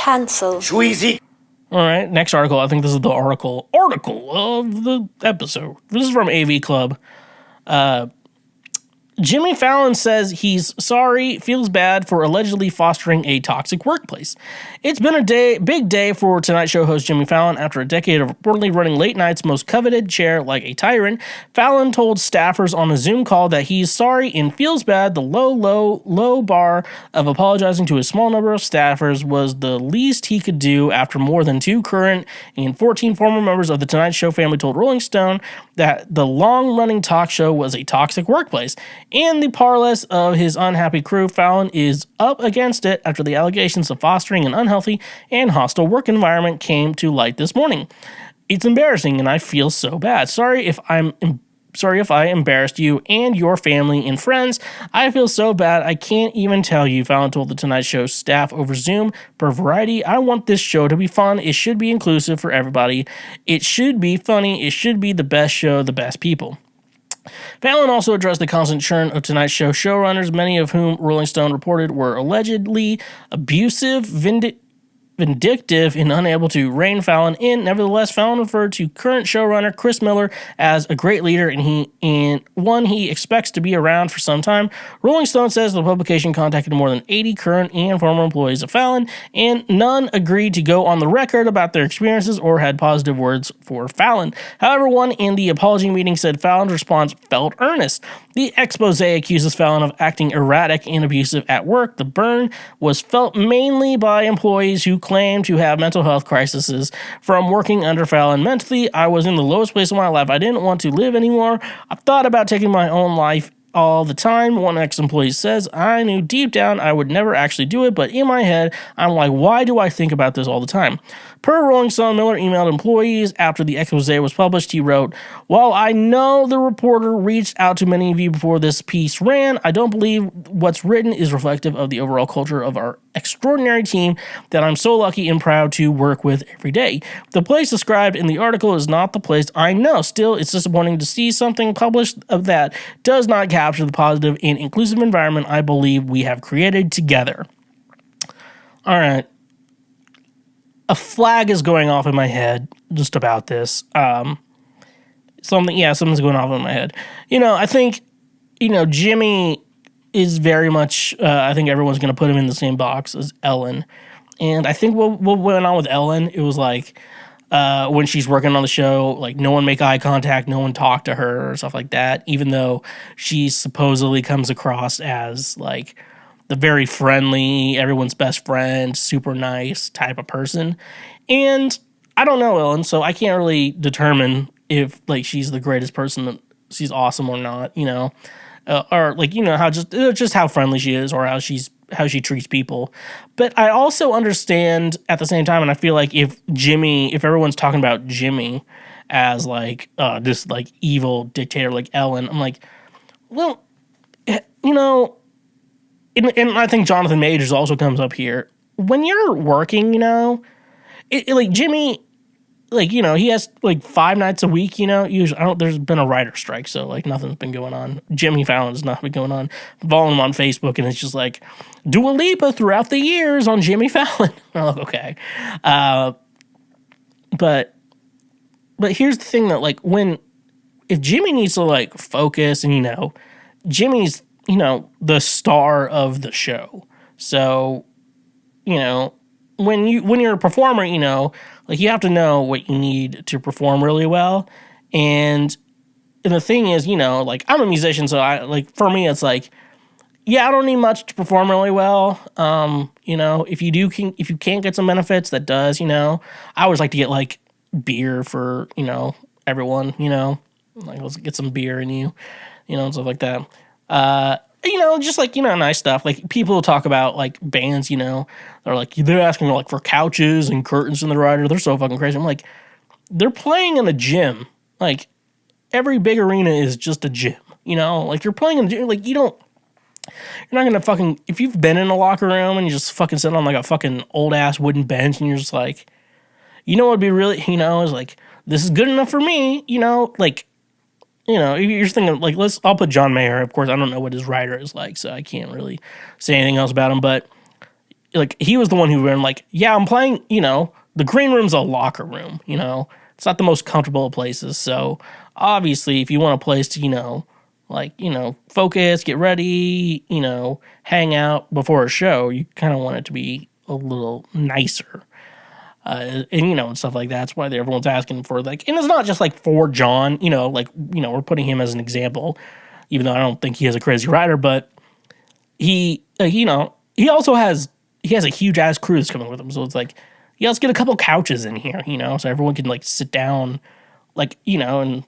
Cancelled. Schweezy. All right, next article. I think this is the article of the episode. This is from AV Club. Jimmy Fallon says he's sorry, feels bad for allegedly fostering a toxic workplace. It's been a big day for Tonight Show host Jimmy Fallon after a decade of reportedly running late night's most coveted chair like a tyrant. Fallon told staffers on a Zoom call that he's sorry and feels bad. The low bar of apologizing to a small number of staffers was the least he could do after more than 2 current and 14 former members of the Tonight Show family told Rolling Stone that the long-running talk show was a toxic workplace. In the parlance of his unhappy crew, Fallon is up against it after the allegations of fostering an unhealthy and hostile work environment came to light this morning. It's embarrassing and I feel so bad. Sorry if I embarrassed you and your family and friends. I feel so bad I can't even tell you, Fallon told the Tonight Show staff over Zoom. Per Variety, I want this show to be fun. It should be inclusive for everybody. It should be funny. It should be the best show, the best people. Fallon also addressed the constant churn of Tonight Show showrunners, many of whom Rolling Stone reported were allegedly abusive, vindictive, and unable to rein Fallon in. Nevertheless, Fallon referred to current showrunner Chris Miller as a great leader and one he expects to be around for some time. Rolling Stone says the publication contacted more than 80 current and former employees of Fallon, and none agreed to go on the record about their experiences or had positive words for Fallon. However, one in the apology meeting said Fallon's response felt earnest. The expose accuses Fallon of acting erratic and abusive at work. The burn was felt mainly by employees who claimed to have mental health crises from working under Fallon. Mentally, I was in the lowest place of my life. I didn't want to live anymore. I thought about taking my own life all the time, one ex-employee says. I knew deep down I would never actually do it, but in my head, I'm like, why do I think about this all the time? Per Rolling Stone, Miller emailed employees after the expose was published. He wrote, while I know the reporter reached out to many of you before this piece ran, I don't believe what's written is reflective of the overall culture of our extraordinary team that I'm so lucky and proud to work with every day. The place described in the article is not the place I know. Still, it's disappointing to see something published of that does not capture the positive and inclusive environment I believe we have created together. All right. A flag is going off in my head just about this. Something's going off in my head. I think, Jimmy is very much, I think everyone's going to put him in the same box as Ellen. And I think what went on with Ellen, it was like, when she's working on the show, like no one make eye contact, no one talk to her or stuff like that, even though she supposedly comes across as like the very friendly, everyone's best friend, super nice type of person. And I don't know Ellen, so I can't really determine if like she's the greatest person, that she's awesome or not, or like, how just how friendly she is or how she treats people. But I also understand at the same time, and I feel like if everyone's talking about Jimmy as like this like evil dictator like Ellen, I'm like, well, and I think Jonathan Majors also comes up here. When you're working, like Jimmy, like, he has like 5 nights a week, usually there's been a writer strike, so like nothing's been going on. Jimmy Fallon's not been going on. I'm following him on Facebook and it's just like Dua Lipa throughout the years on Jimmy Fallon. I'm like, okay. But here's the thing that like if Jimmy needs to like focus and, Jimmy's, the star of the show. So, when you're a performer, like you have to know what you need to perform really well. And the thing is, like I'm a musician, so for me, it's like, yeah, I don't need much to perform really well. If you can't get some benefits, that does, I always like to get like beer for, everyone, like let's get some beer in you, and stuff like that. Just like, nice stuff. Like people talk about like bands, they're asking like for couches and curtains in the rider. They're so fucking crazy. I'm like, they're playing in a gym. Like every big arena is just a gym, like you're playing in a gym. Like you're not going to fucking, if you've been in a locker room and you just fucking sit on like a fucking old ass wooden bench and you're just like, what'd be really, is like, this is good enough for me, like, you're thinking, like, I'll put John Mayer. Of course, I don't know what his writer is like, so I can't really say anything else about him. But, like, he was the one who ran, like, yeah, I'm playing, the green room's a locker room, it's not the most comfortable of places. So obviously, if you want a place to, focus, get ready, hang out before a show, you kind of want it to be a little nicer. And stuff like that. That's why everyone's asking for, like, and it's not just like for John, we're putting him as an example, even though I don't think he has a crazy rider, but he also has a huge ass crew that's coming with him. So it's like, yeah, let's get a couple couches in here, so everyone can like sit down, like, and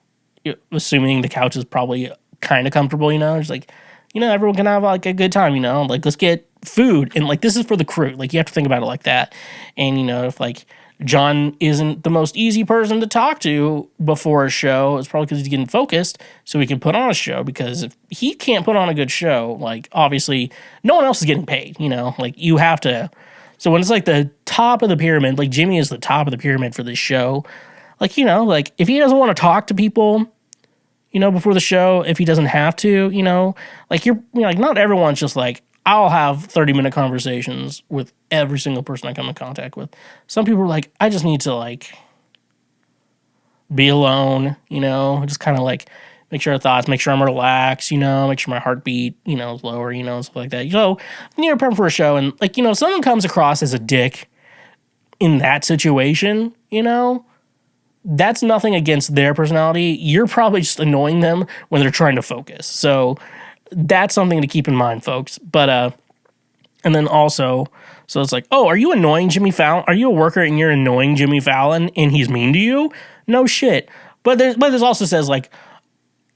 assuming the couch is probably kind of comfortable, just like, everyone can have like a good time, like, let's get food, and like, this is for the crew. Like, you have to think about it like that. And if like John isn't the most easy person to talk to before a show, it's probably because he's getting focused so he can put on a show. Because if he can't put on a good show, like, obviously no one else is getting paid, like, you have to. So when it's like the top of the pyramid, like Jimmy is the top of the pyramid for this show, like, like, if he doesn't want to talk to people, before the show, if he doesn't have to, like, like, not everyone's just like, I'll have 30-minute conversations with every single person I come in contact with. Some people are like, I just need to, like, be alone, just kind of like make sure I'm relaxed, make sure my heartbeat, is lower, stuff like that. You're prepping for a show, and like, someone comes across as a dick in that situation, that's nothing against their personality. You're probably just annoying them when they're trying to focus. So that's something to keep in mind, folks. But, and then also, so it's like, oh, are you annoying Jimmy Fallon? Are you a worker and you're annoying Jimmy Fallon and he's mean to you? No shit. But there's also says, like,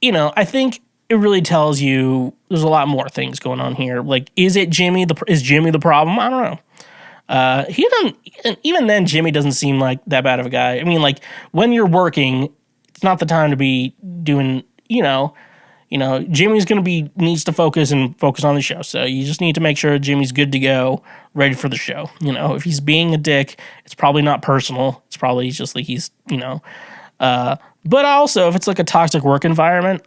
I think it really tells you there's a lot more things going on here. Like, is Jimmy the problem? I don't know. He doesn't, even then, Jimmy doesn't seem like that bad of a guy. I mean, like, when you're working, it's not the time to be doing, Jimmy's needs to focus on the show. So you just need to make sure Jimmy's good to go, ready for the show. If he's being a dick, it's probably not personal. It's probably just like he's, but also if it's like a toxic work environment,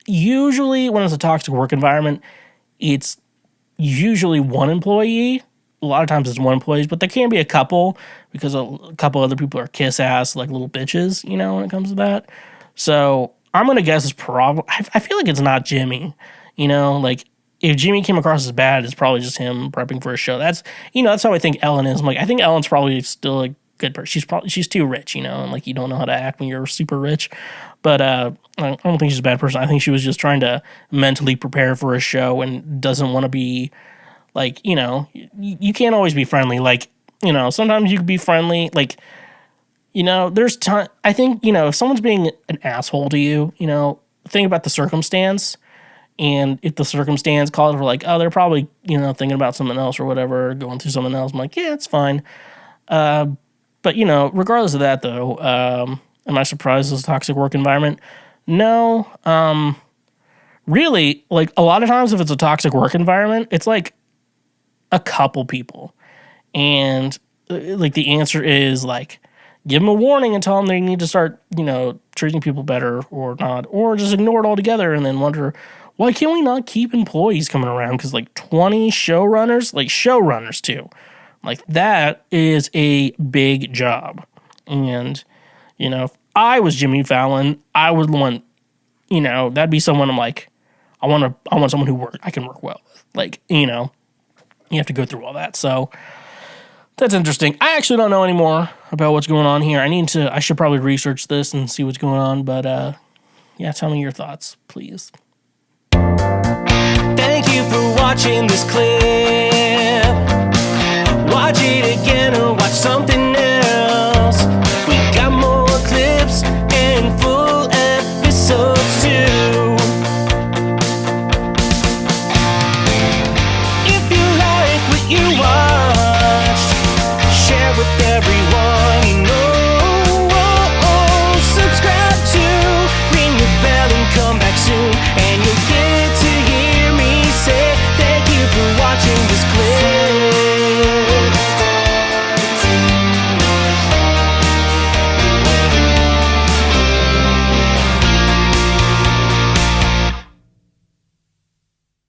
usually when it's a toxic work environment, it's usually one employee. A lot of times it's one employee, but there can be a couple, because a couple other people are kiss ass, like little bitches, when it comes to that. So I'm going to guess it's probably, I feel like it's not Jimmy, like, if Jimmy came across as bad, it's probably just him prepping for a show. That's, that's how I think Ellen is. I'm like, I think Ellen's probably still a good person. She's too rich, and like, you don't know how to act when you're super rich. But I don't think she's a bad person. I think she was just trying to mentally prepare for a show and doesn't want to be like, you can't always be friendly. Like, sometimes you can be friendly, like, there's time. I think, if someone's being an asshole to you, think about the circumstance. And if the circumstance calls for, like, oh, they're probably, thinking about something else or whatever, going through something else, I'm like, yeah, it's fine. But, regardless of that, though, am I surprised it's a toxic work environment? No. Really, like, a lot of times if it's a toxic work environment, it's like a couple people. And, like, the answer is, like, give them a warning and tell them they need to start, treating people better or not, or just ignore it altogether and then wonder, why can't we not keep employees coming around? Because, like, 20 showrunners too. Like, that is a big job. And, if I was Jimmy Fallon, I would want, that'd be someone I'm like, I want someone who I can work well with. Like, you have to go through all that. So that's interesting. I actually don't know anymore about what's going on here. I should probably research this and see what's going on. But, yeah, tell me your thoughts, please. Thank you for watching this clip.